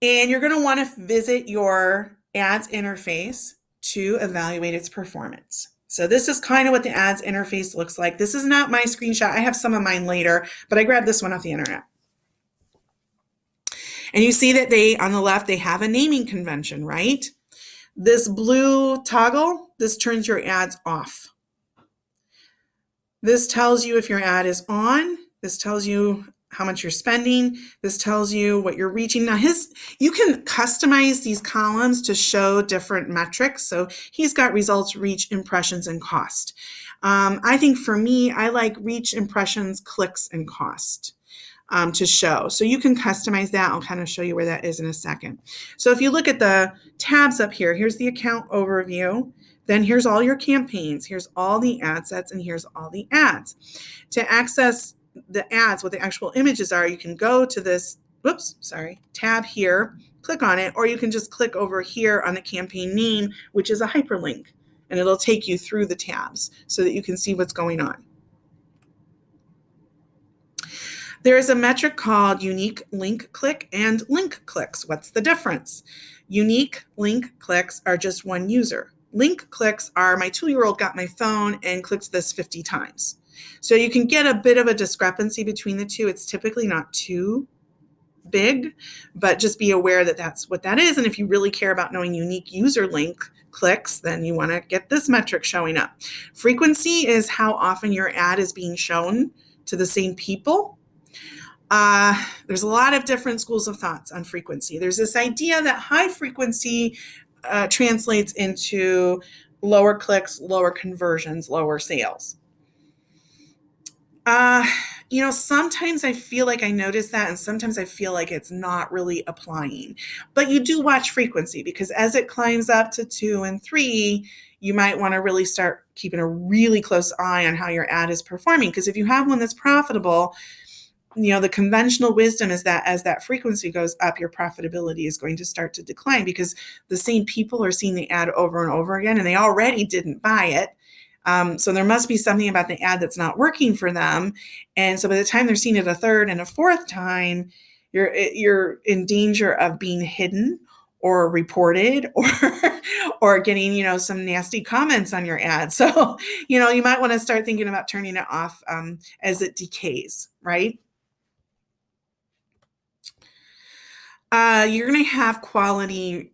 And you're going to want to visit your ads interface to evaluate its performance. So this is kind of what the ads interface looks like. This is not my screenshot. I have some of mine later, but I grabbed this one off the internet. And you see that on the left, they have a naming convention, right? This blue toggle, this turns your ads off. This tells you if your ad is on. This tells you how much you're spending. This tells you what you're reaching. Now you can customize these columns to show different metrics. So he's got results, reach, impressions, and cost. I think for me, I like reach, impressions, clicks, and cost to show. So you can customize that. I'll kind of show you where that is in a second. So if you look at the tabs up here, here's the account overview. Then here's all your campaigns. Here's all the ad sets, and here's all the ads. To access the ads, what the actual images are, you can go to this, tab here, click on it, or you can just click over here on the campaign name, which is a hyperlink, and it'll take you through the tabs so that you can see what's going on. There is a metric called unique link click and link clicks. What's the difference? Unique link clicks are just one user. Link clicks are my 2-year-old got my phone and clicked this 50 times. So you can get a bit of a discrepancy between the two. It's typically not too big, but just be aware that that's what that is. And if you really care about knowing unique user link clicks, then you want to get this metric showing up. Frequency is how often your ad is being shown to the same people. There's a lot of different schools of thoughts on frequency. There's this idea that high frequency translates into lower clicks, lower conversions, lower sales. Uh, sometimes I feel like I notice that, and sometimes I feel like it's not really applying. But you do watch frequency because as it climbs up to 2 and 3, you might want to really start keeping a really close eye on how your ad is performing. Because if you have one that's profitable, the conventional wisdom is that as that frequency goes up, your profitability is going to start to decline because the same people are seeing the ad over and over again and they already didn't buy it. So there must be something about the ad that's not working for them. And so by the time they're seeing it a third and a fourth time, you're in danger of being hidden or reported or getting some nasty comments on your ad. So you might want to start thinking about turning it off as it decays, right? You're going to have quality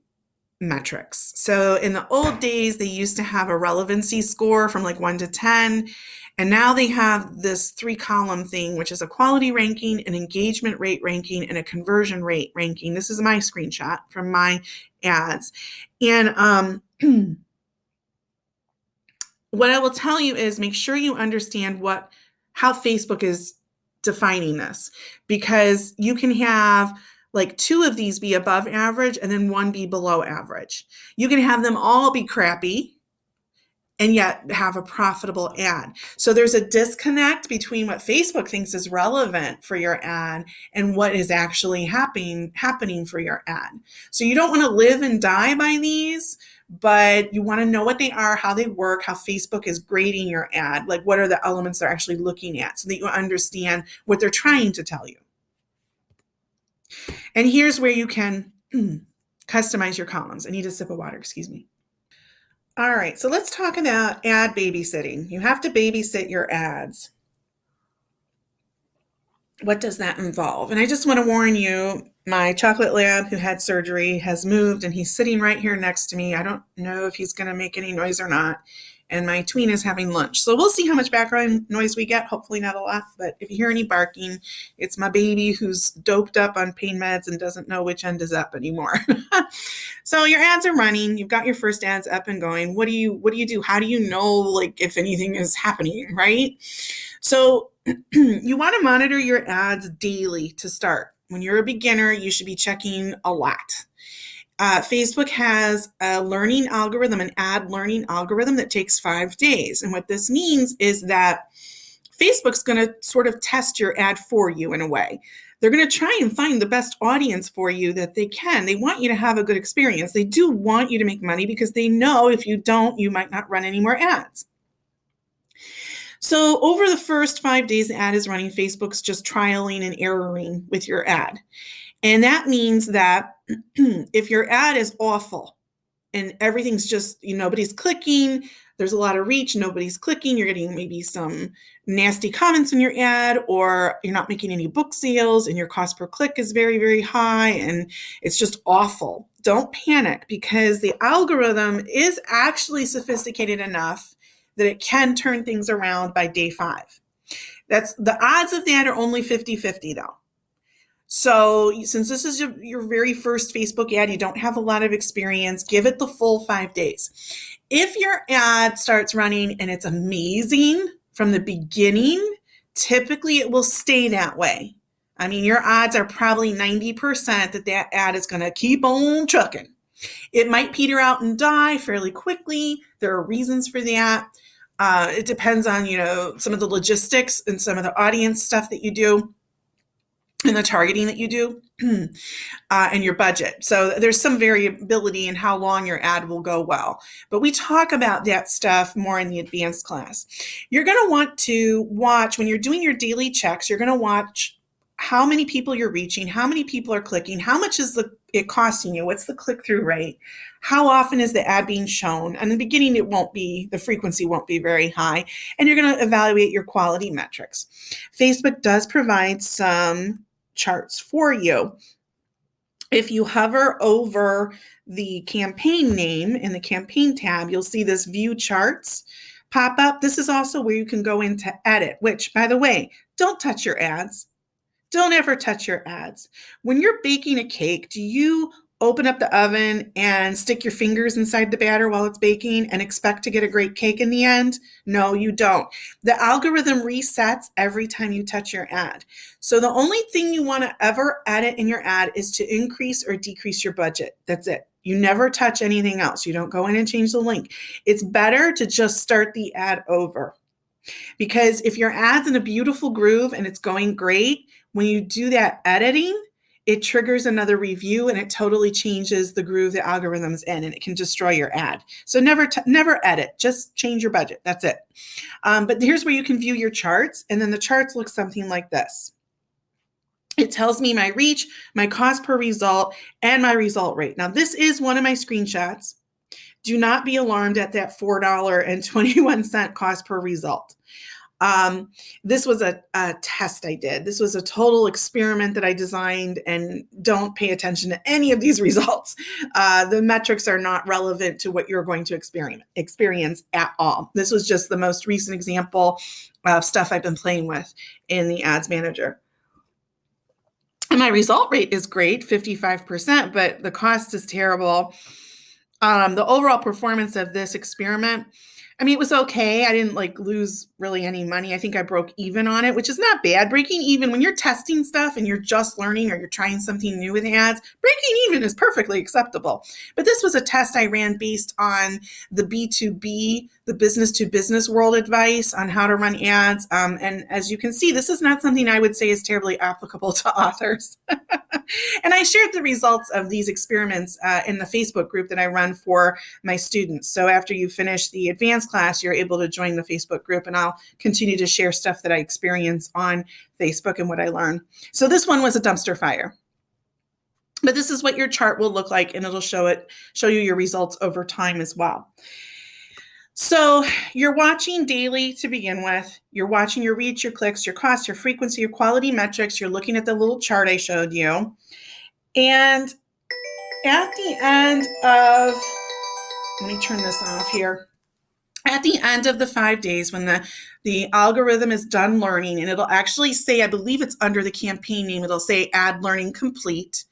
metrics. So in the old days, they used to have a relevancy score from like 1 to 10. And now they have this 3-column thing, which is a quality ranking, an engagement rate ranking, and a conversion rate ranking. This is my screenshot from my ads. And what I will tell you is make sure you understand how Facebook is defining this, because you can have like 2 of these be above average and then 1 be below average. You can have them all be crappy and yet have a profitable ad. So there's a disconnect between what Facebook thinks is relevant for your ad and what is actually happening for your ad. So you don't want to live and die by these, but you want to know what they are, how they work, how Facebook is grading your ad, like what are the elements they're actually looking at so that you understand what they're trying to tell you. And here's where you can customize your columns. I need a sip of water, excuse me. All right, so let's talk about ad babysitting. You have to babysit your ads. What does that involve? And I just want to warn you, my chocolate lab who had surgery has moved and he's sitting right here next to me. I don't know if he's going to make any noise or not. And my tween is having lunch. So we'll see how much background noise we get. Hopefully not a lot, but if you hear any barking, it's my baby who's doped up on pain meds and doesn't know which end is up anymore. So your ads are running. You've got your first ads up and going. What do you do? How do you know like if anything is happening, right? So you want to monitor your ads daily to start. When you're a beginner, you should be checking a lot. Facebook has a learning algorithm, an ad learning algorithm that takes 5 days. And what this means is that Facebook's going to sort of test your ad for you in a way. They're going to try and find the best audience for you that they can. They want you to have a good experience. They do want you to make money because they know if you don't, you might not run any more ads. So over the first 5 days the ad is running, Facebook's just trialing and erroring with your ad. And that means that if your ad is awful and everything's just, nobody's clicking, there's a lot of reach, nobody's clicking, you're getting maybe some nasty comments in your ad, or you're not making any book sales and your cost per click is very, very high and it's just awful. Don't panic because the algorithm is actually sophisticated enough that it can turn things around by day 5. That's the odds of that are only 50-50 though. So since this is your very first Facebook ad, you don't have a lot of experience, give it the full 5 days. If your ad starts running and it's amazing from the beginning, typically it will stay that way. I mean, your odds are probably 90% that ad is going to keep on trucking. It might peter out and die fairly quickly. There are reasons for that. It depends on, some of the logistics and some of the audience stuff that you do and the targeting that you do and your budget. So there's some variability in how long your ad will go well. But we talk about that stuff more in the advanced class. You're going to want to watch, when you're doing your daily checks, you're going to watch how many people you're reaching, how many people are clicking, how much is it costing you, what's the click-through rate, how often is the ad being shown. And in the beginning, the frequency won't be very high, and you're going to evaluate your quality metrics. Facebook does provide some charts for you. If you hover over the campaign name in the campaign tab, you'll see this view charts pop up. This is also where you can go in to edit, which, by the way, don't touch your ads. Don't ever touch your ads. When you're baking a cake, do you open up the oven and stick your fingers inside the batter while it's baking and expect to get a great cake in the end? No, you don't. The algorithm resets every time you touch your ad. So the only thing you want to ever edit in your ad is to increase or decrease your budget. That's it. You never touch anything else. You don't go in and change the link. It's better to just start the ad over. Because if your ad's in a beautiful groove and it's going great, when you do that editing, it triggers another review and it totally changes the groove the algorithm's in, and it can destroy your ad. So never edit, just change your budget. That's it. But here's where you can view your charts, and then the charts look something like this. It tells me my reach, my cost per result, and my result rate. Now, this is one of my screenshots. Do not be alarmed at that $4.21 cost per result. This was a test I did. This was a total experiment that I designed, and don't pay attention to any of these results. The metrics are not relevant to what you're going to experience at all. This was just the most recent example of stuff I've been playing with in the Ads Manager. And my result rate is great, 55%, but the cost is terrible. The overall performance of this experiment, I mean, it was okay. I didn't lose really any money. I think I broke even on it, which is not bad. Breaking even when you're testing stuff and you're just learning or you're trying something new with ads, breaking even is perfectly acceptable. But this was a test I ran based on the B2B, the business to business world advice on how to run ads. And as you can see, this is not something I would say is terribly applicable to authors. And I shared the results of these experiments in the Facebook group that I run for my students. So after you finish the advanced class, you're able to join the Facebook group, and I'll continue to share stuff that I experience on Facebook and what I learn. So this one was a dumpster fire. But this is what your chart will look like, and it'll show you your results over time as well. So you're watching daily to begin with. You're watching your reach, your clicks, your cost, your frequency, your quality metrics. You're looking at the little chart I showed you. And at the end of, let me turn this off here. At the end of the 5 days, when the algorithm is done learning, and it'll actually say, I believe it's under the campaign name, it'll say ad learning complete.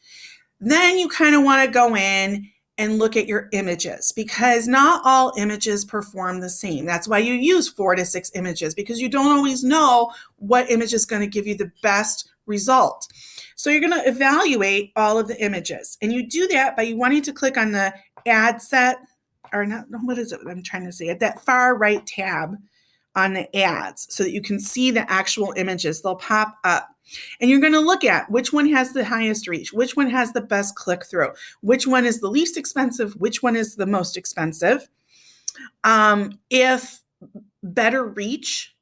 Then you kind of want to go in and look at your images, because not all images perform the same. That's why you use 4 to 6 images, because you don't always know what image is going to give you the best result. So you're going to evaluate all of the images, and you do that by wanting to click on the ad set, or not, what is it I'm trying to say, at that far right tab on the ads, so that you can see the actual images. They'll pop up. And you're going to look at which one has the highest reach, which one has the best click-through, which one is the least expensive, which one is the most expensive. If better reach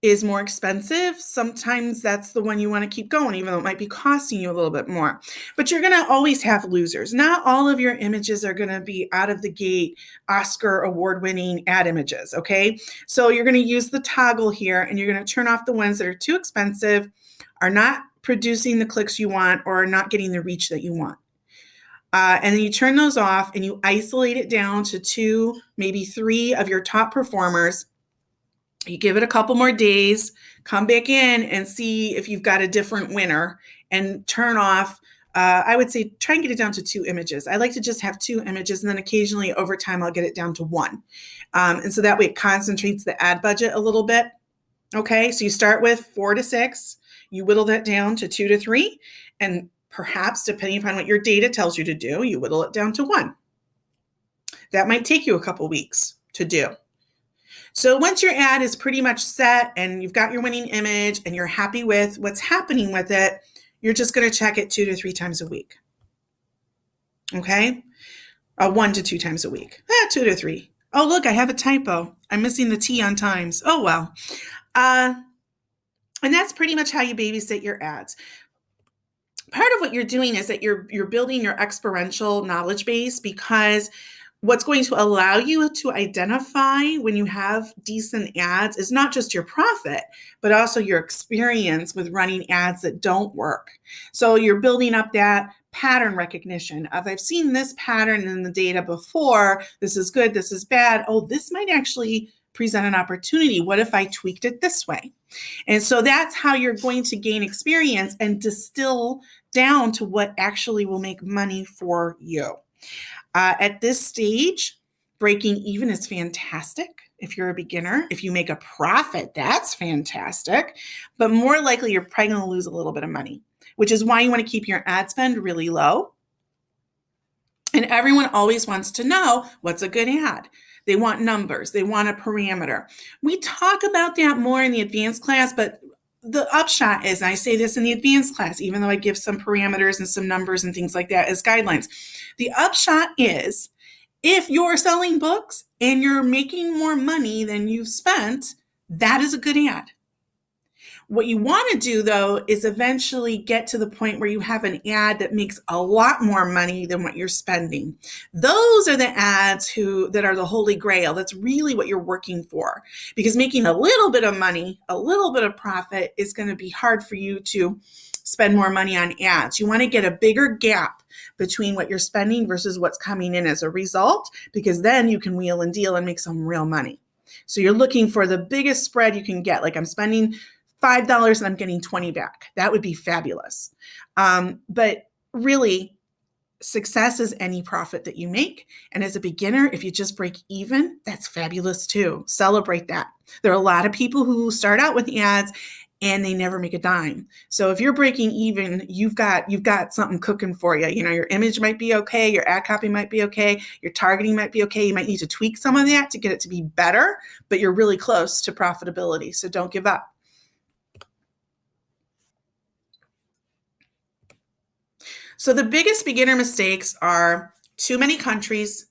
is more expensive, sometimes that's the one you want to keep going, even though it might be costing you a little bit more. But you're going to always have losers. Not all of your images are going to be out of the gate Oscar award-winning ad images, okay? So you're going to use the toggle here, and you're going to turn off the ones that are too expensive, are not producing the clicks you want, or are not getting the reach that you want. And then you turn those off, and you isolate it down to 2, maybe 3 of your top performers. You give it a couple more days, come back in and see if you've got a different winner, and turn off, I would say try and get it down to 2 images. I like to just have 2 images, and then occasionally over time I'll get it down to 1. And so that way it concentrates the ad budget a little bit. Okay, so you start with 4 to 6. You whittle that down to 2 to 3, and perhaps, depending upon what your data tells you to do, you whittle it down to 1. That might take you a couple weeks to do. So once your ad is pretty much set and you've got your winning image and you're happy with what's happening with it, you're just going to check it 2 to 3 times a week. Okay? 1 to 2 times a week. 2 to 3. Oh, look, I have a typo. I'm missing the T on times. Oh, well. And that's pretty much how you babysit your ads. Part of what you're doing is that you're building your experiential knowledge base, because what's going to allow you to identify when you have decent ads is not just your profit, but also your experience with running ads that don't work. So you're building up that pattern recognition of, I've seen this pattern in the data before. This is good. This is bad. Oh, this might actually present an opportunity? What if I tweaked it this way? And so that's how you're going to gain experience and distill down to what actually will make money for you. At this stage, breaking even is fantastic. If you're a beginner, if you make a profit, that's fantastic. But more likely, you're probably going to lose a little bit of money, which is why you want to keep your ad spend really low. And everyone always wants to know what's a good ad. They want numbers. They want a parameter. We talk about that more in the advanced class, but the upshot is, and I say this in the advanced class, even though I give some parameters and some numbers and things like that as guidelines, the upshot is if you're selling books and you're making more money than you've spent, that is a good ad. What you want to do, though, is eventually get to the point where you have an ad that makes a lot more money than what you're spending. Those are the ads that are the holy grail. That's really what you're working for, because making a little bit of money, a little bit of profit is going to be hard for you to spend more money on ads. You want to get a bigger gap between what you're spending versus what's coming in as a result, because then you can wheel and deal and make some real money. So you're looking for the biggest spread you can get. Like, I'm spending $5 and I'm getting 20 back. That would be fabulous. But really, success is any profit that you make. And as a beginner, if you just break even, that's fabulous too. Celebrate that. There are a lot of people who start out with ads and they never make a dime. So if you're breaking even, you've got something cooking for you. You know, your image might be okay, your ad copy might be okay, your targeting might be okay. You might need to tweak some of that to get it to be better, but you're really close to profitability. So don't give up. So the biggest beginner mistakes are too many countries,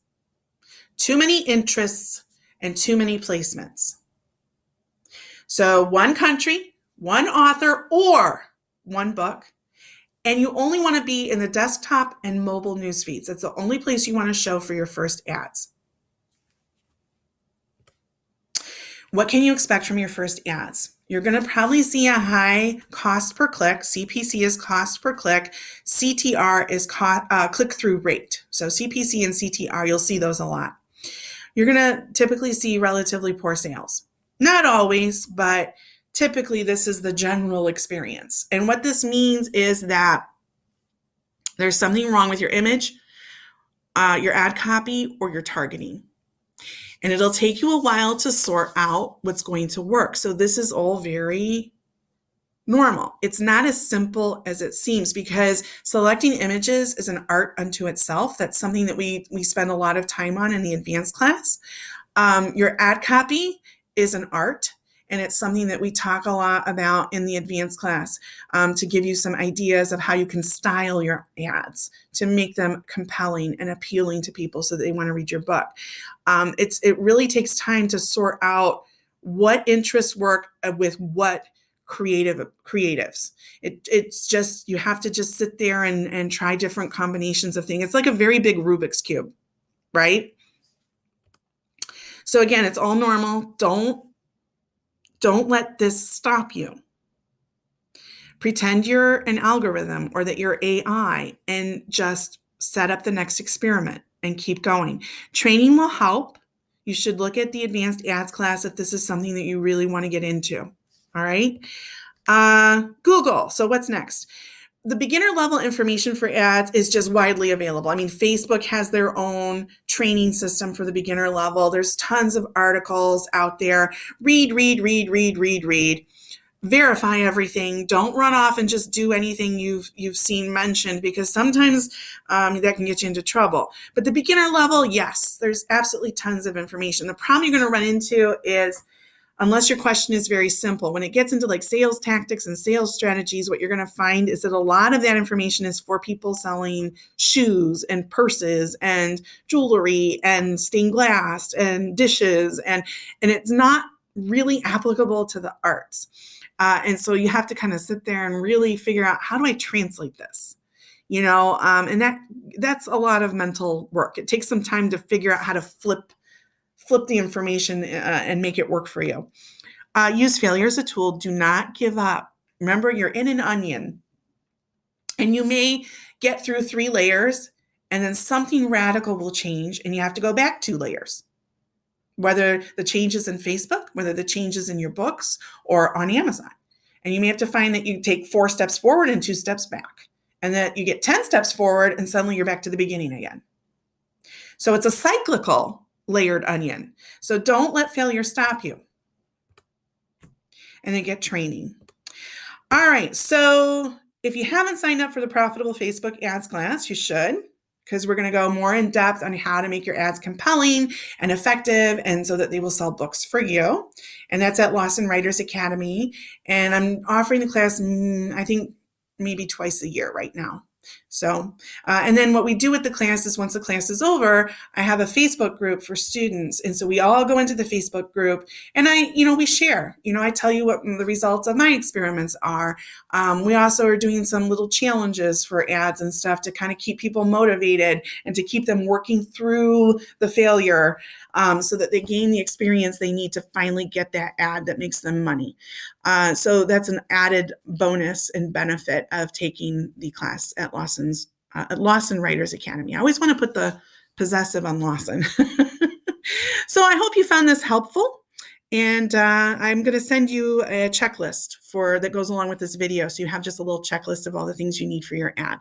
too many interests, and too many placements. So one country, one author, or one book, and you only want to be in the desktop and mobile news feeds. That's the only place you want to show for your first ads. What can you expect from your first ads? You're going to probably see a high cost per click. CPC is cost per click. CTR is click-through rate. So CPC and CTR, you'll see those a lot. You're going to typically see relatively poor sales. Not always, but typically this is the general experience. And what this means is that there's something wrong with your image, your ad copy, or your targeting. And it'll take you a while to sort out what's going to work. So this is all very normal. It's not as simple as it seems, because selecting images is an art unto itself. That's something that we spend a lot of time on in the advanced class. Your ad copy is an art, and it's something that we talk a lot about in the advanced class to give you some ideas of how you can style your ads to make them compelling and appealing to people so that they want to read your book. It really takes time to sort out what interests work with what creatives. It's just, you have to just sit there and try different combinations of things. It's like a very big Rubik's Cube, right? So again, it's all normal. Don't let this stop you. Pretend you're an algorithm or that you're AI and just set up the next experiment and keep going. Training will help. You should look at the advanced ads class if this is something that you really want to get into. All right. Google. So what's next? The beginner level information for ads is just widely available. I mean, Facebook has their own training system for the beginner level. There's tons of articles out there. Read. Verify everything. Don't run off and just do anything you've seen mentioned, because sometimes that can get you into trouble. But the beginner level, yes, there's absolutely tons of information. The problem you're going to run into is, unless your question is very simple, when it gets into like sales tactics and sales strategies, what you're going to find is that a lot of that information is for people selling shoes and purses and jewelry and stained glass and dishes, and it's not really applicable to the arts. And so you have to kind of sit there and really figure out, how do I translate this? And that's a lot of mental work. It takes some time to figure out how to flip the information and make it work for you. Use failure as a tool. Do not give up. Remember, you're in an onion, and you may get through 3 layers, and then something radical will change, and you have to go back 2 layers. whether the changes in Facebook, whether the changes in your books or on Amazon. And you may have to find that you take 4 steps forward and 2 steps back, and that you get 10 steps forward and suddenly you're back to the beginning again. So it's a cyclical layered onion. So don't let failure stop you. And then get training. All right, so if you haven't signed up for the Profitable Facebook Ads class, you should, because we're going to go more in depth on how to make your ads compelling and effective, and so that they will sell books for you. And that's at Lawson Writers Academy. And I'm offering the class, I think, maybe twice a year right now. So, and then what we do with the class is once the class is over, I have a Facebook group for students. And so we all go into the Facebook group and we share, I tell you what the results of my experiments are. We also are doing some little challenges for ads and stuff to kind of keep people motivated and to keep them working through the failure, so that they gain the experience they need to finally get that ad that makes them money. So that's an added bonus and benefit of taking the class at Lawson Writers Academy. I always want to put the possessive on Lawson. So I hope you found this helpful. And I'm going to send you a checklist that goes along with this video. So you have just a little checklist of all the things you need for your ad.